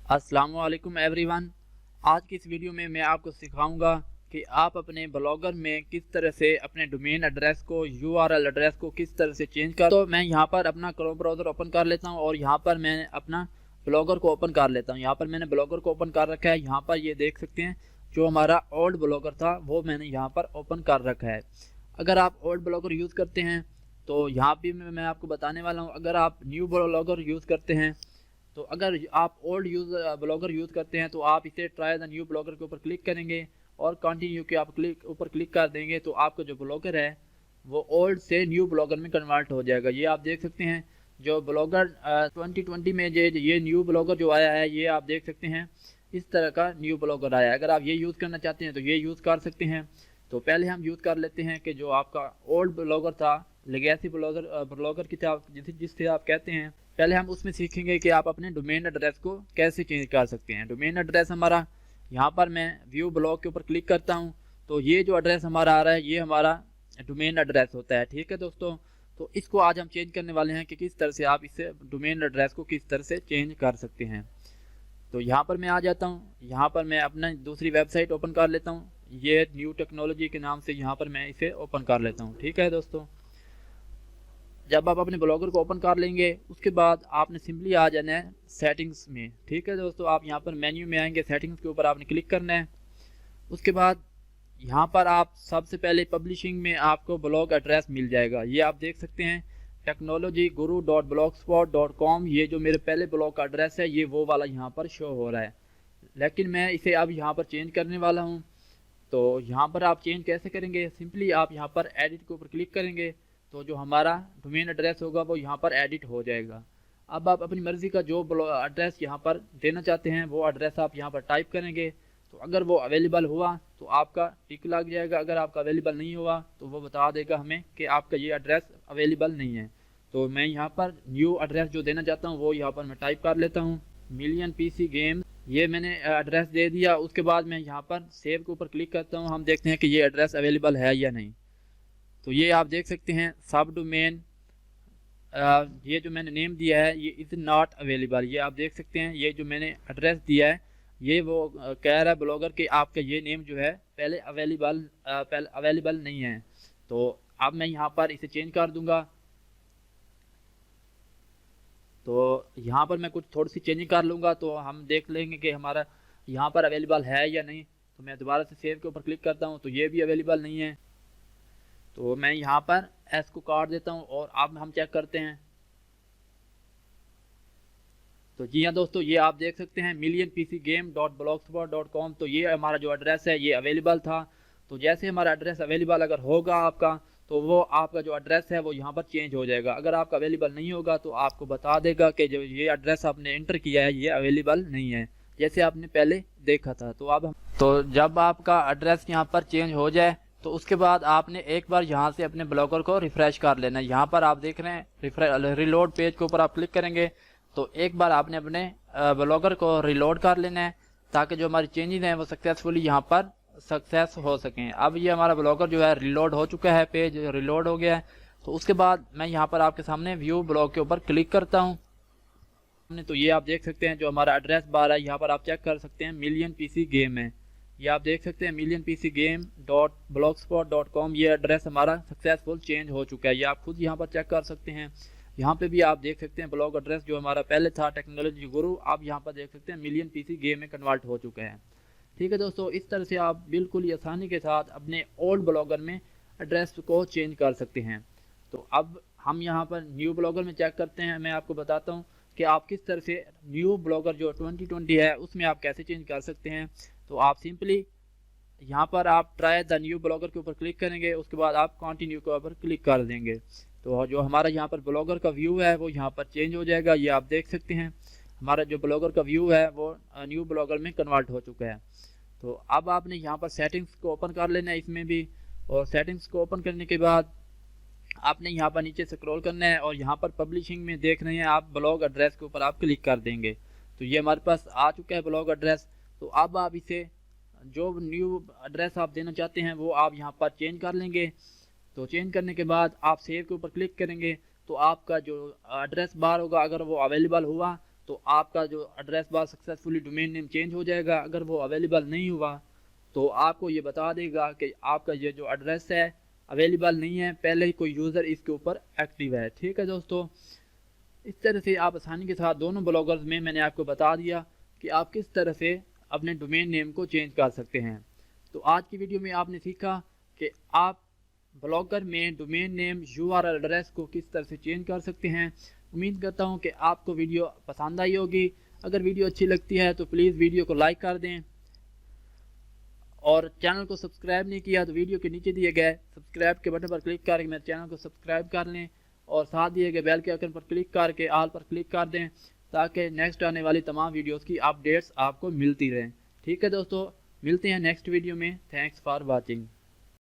अस्सलामुअलैकुम एवरीवन। आज की इस वीडियो में मैं आपको सिखाऊंगा कि आप अपने ब्लॉगर में किस तरह से अपने डोमेन एड्रेस को यूआरएल एड्रेस को किस तरह से चेंज कर। तो मैं यहाँ पर अपना क्रोम ब्राउज़र ओपन कर लेता हूँ और यहाँ पर मैं अपना ब्लॉगर को ओपन कर लेता हूँ। यहाँ पर मैंने ब्लॉगर को ओपन कर रखा है। यहाँ पर ये देख सकते हैं जो हमारा ओल्ड ब्लॉगर था वो मैंने यहाँ पर ओपन कर रखा है। अगर आप ओल्ड ब्लॉगर यूज़ करते हैं तो यहाँ भी मैं आपको बताने वाला हूँ। अगर आप न्यू ब्लॉगर यूज़ करते हैं तो अगर आप ओल्ड ब्लॉगर यूज़ करते हैं तो आप इसे ट्राई द न्यू ब्लॉगर के ऊपर क्लिक करेंगे और कंटिन्यू के आप ऊपर क्लिक कर देंगे तो आपका जो ब्लॉगर है वो ओल्ड से न्यू ब्लॉगर में कन्वर्ट हो जाएगा। ये आप देख सकते हैं जो ब्लॉगर 2020 में ये न्यू ब्लॉगर जो आया है ये आप देख सकते हैं इस तरह का न्यू ब्लॉगर आया है। अगर आप ये यूज़ करना चाहते हैं तो ये यूज़ कर सकते हैं। तो पहले हम यूज़ कर लेते हैं कि जो आपका ओल्ड ब्लॉगर था, लेगेसी ब्लॉगर की जिससे आप कहते हैं, पहले हम उसमें सीखेंगे कि आप अपने डोमेन एड्रेस को कैसे चेंज कर सकते हैं। डोमेन एड्रेस हमारा, यहाँ पर मैं व्यू ब्लॉग के ऊपर क्लिक करता हूँ तो ये जो एड्रेस हमारा आ रहा है ये हमारा डोमेन एड्रेस होता है। ठीक है दोस्तों, तो इसको आज हम चेंज करने वाले हैं कि किस तरह से आप इसे डोमेन एड्रेस को किस तरह से चेंज कर सकते हैं। तो यहाँ पर मैं आ जाता हूँ। यहाँ पर मैं अपना दूसरी वेबसाइट ओपन कर लेता हूँ। ये न्यू टेक्नोलॉजी के नाम से यहाँ पर मैं इसे ओपन कर लेता हूँ। ठीक है दोस्तों, जब आप अपने ब्लॉगर को ओपन कर लेंगे उसके बाद आपने सिंपली आ जाना है सेटिंग्स में। ठीक है दोस्तों, आप यहाँ पर मेन्यू में आएंगे, सेटिंग्स के ऊपर आपने क्लिक करना है। उसके बाद यहाँ पर आप सबसे पहले पब्लिशिंग में आपको ब्लॉग एड्रेस मिल जाएगा। ये आप देख सकते हैं technologyguru.blogspot.com। ये जो मेरे पहले ब्लॉग का एड्रेस है ये वो वाला यहाँ पर शो हो रहा है, लेकिन मैं इसे अब यहाँ पर चेंज करने वाला हूँ। तो यहाँ पर आप चेंज कैसे करेंगे, सिंपली आप यहाँ पर एडिट के ऊपर क्लिक करेंगे तो जो हमारा डोमेन एड्रेस होगा वो यहाँ पर एडिट हो जाएगा। अब आप अपनी मर्ज़ी का जो एड्रेस यहाँ पर देना चाहते हैं वो एड्रेस आप यहाँ पर टाइप करेंगे। तो अगर वो अवेलेबल हुआ तो आपका टिक लग जाएगा, अगर आपका अवेलेबल नहीं हुआ तो वो बता देगा हमें कि आपका ये एड्रेस अवेलेबल नहीं है। तो मैं यहाँ पर न्यू एड्रेस जो देना चाहता हूँ वो यहाँ पर मैं टाइप कर लेता हूँ, मिलियन पीसी गेम। ये मैंने एड्रेस दे दिया। उसके बाद मैं यहाँ पर सेव के ऊपर क्लिक करता हूँ। हम देखते हैं कि ये एड्रेस अवेलेबल है या नहीं। तो ये आप देख सकते हैं सब डोमेन, ये जो मैंने नेम दिया है ये इज़ नॉट अवेलेबल। ये आप देख सकते हैं ये जो मैंने एड्रेस दिया है ये वो कह रहा है ब्लॉगर कि आपका ये नेम जो है पहले अवेलेबल नहीं है। तो अब मैं यहाँ पर इसे चेंज कर दूंगा। तो यहाँ पर मैं कुछ थोड़ी सी चेंजिंग कर लूँगा तो हम देख लेंगे कि हमारा यहाँ पर अवेलेबल है या नहीं। तो मैं दोबारा से सेव के ऊपर क्लिक करता हूँ तो ये भी अवेलेबल नहीं है। तो मैं यहाँ पर एस को काट देता हूँ और अब हम चेक करते हैं। तो जी हाँ दोस्तों, ये आप देख सकते हैं millionpcgame.blogspot.com। तो ये हमारा जो एड्रेस है ये अवेलेबल था। तो जैसे हमारा एड्रेस अवेलेबल अगर होगा आपका तो वो आपका जो एड्रेस है वो यहाँ पर चेंज हो जाएगा। अगर आपका अवेलेबल नहीं होगा तो आपको बता देगा कि जो ये एड्रेस आपने एंटर किया है ये अवेलेबल नहीं है, जैसे आपने पहले देखा था। तो जब आपका एड्रेस यहाँ पर चेंज हो जाए तो उसके बाद आपने एक बार यहाँ से अपने ब्लॉगर को रिफ्रेश कर लेना है। यहाँ पर आप देख रहे हैं रिलोड पेज के ऊपर आप क्लिक करेंगे तो एक बार आपने अपने ब्लॉगर को रिलोड कर लेना है ताकि जो हमारी चेंजेस हैं वो सक्सेसफुली यहाँ पर सक्सेस हो सकें। अब ये हमारा ब्लॉगर जो है रिलोड हो चुका है, पेज रिलोड हो गया है। तो उसके बाद मैं यहाँ पर आपके सामने व्यू ब्लॉग के ऊपर क्लिक करता हूँ। तो ये आप देख सकते हैं जो हमारा एड्रेस बार है यहाँ पर आप चेक कर सकते हैं मिलियन पीसी गेम है। ये आप देख सकते हैं millionpcgame.blogspot.com। ये एड्रेस हमारा सक्सेसफुल चेंज हो चुका है। ये आप खुद यहाँ पर चेक कर सकते हैं। यहाँ पे भी आप देख सकते हैं ब्लॉग एड्रेस जो हमारा पहले था टेक्नोलॉजी गुरु, आप यहाँ पर देख सकते हैं मिलियन पीसी गेम में कन्वर्ट हो चुका है। ठीक है दोस्तों, इस तरह से आप बिल्कुल ही आसानी के साथ अपने ओल्ड ब्लॉगर में एड्रेस को चेंज कर सकते हैं। तो अब हम यहाँ पर न्यू ब्लॉगर में चेक करते हैं। मैं आपको बताता हूँ कि आप किस तरह से न्यू ब्लॉगर जो 2020 है उसमें आप कैसे चेंज कर सकते हैं। तो आप सिंपली यहाँ पर आप ट्राई द न्यू ब्लॉगर के ऊपर क्लिक करेंगे, उसके बाद आप कंटिन्यू के ऊपर क्लिक कर देंगे तो जो हमारा यहाँ पर ब्लॉगर का व्यू है वो यहाँ पर चेंज हो जाएगा। ये आप देख सकते हैं हमारा जो ब्लॉगर का व्यू है वो न्यू ब्लॉगर में कन्वर्ट हो चुका है। तो अब आपने यहाँ पर सेटिंग्स को ओपन कर लेना है इसमें भी, और सेटिंग्स को ओपन करने के बाद आपने यहाँ पर नीचे स्क्रॉल करना है और यहाँ पर पब्लिशिंग में देख रहे हैं आप ब्लॉग एड्रेस के ऊपर आप क्लिक कर देंगे। तो ये हमारे पास आ चुका है ब्लॉग एड्रेस। तो अब आप इसे जो न्यू एड्रेस आप देना चाहते हैं वो आप यहाँ पर चेंज कर लेंगे। तो चेंज करने के बाद आप सेव के ऊपर क्लिक करेंगे तो आपका जो एड्रेस बार होगा अगर वो अवेलेबल हुआ तो आपका जो address bar successfully domain name change हो जाएगा। अगर वो अवेलेबल नहीं हुआ तो आपको ये बता देगा कि आपका ये जो एड्रेस है अवेलेबल नहीं है, पहले ही कोई यूज़र इसके ऊपर एक्टिव है। ठीक है दोस्तों, इस तरह से आप आसानी के साथ दोनों ब्लॉगर्स में मैंने आपको बता दिया कि आप किस तरह से अपने डोमेन नेम को चेंज कर सकते हैं। तो आज की वीडियो में आपने सीखा कि आप ब्लॉगर में डोमेन नेम URL एड्रेस को किस तरह से चेंज कर सकते हैं। उम्मीद करता हूं कि आपको वीडियो पसंद आई होगी। अगर वीडियो अच्छी लगती है तो प्लीज़ वीडियो को लाइक कर दें और चैनल को सब्सक्राइब नहीं किया तो वीडियो के नीचे दिए गए सब्सक्राइब के बटन पर क्लिक करके मेरे चैनल को सब्सक्राइब कर लें और साथ दिए गए बेल के आइकन पर क्लिक करके ऑल पर क्लिक कर दें ताकि नेक्स्ट आने वाली तमाम वीडियोस की अपडेट्स आपको मिलती रहें। ठीक है दोस्तों, मिलते हैं नेक्स्ट वीडियो में। Thanks for watching.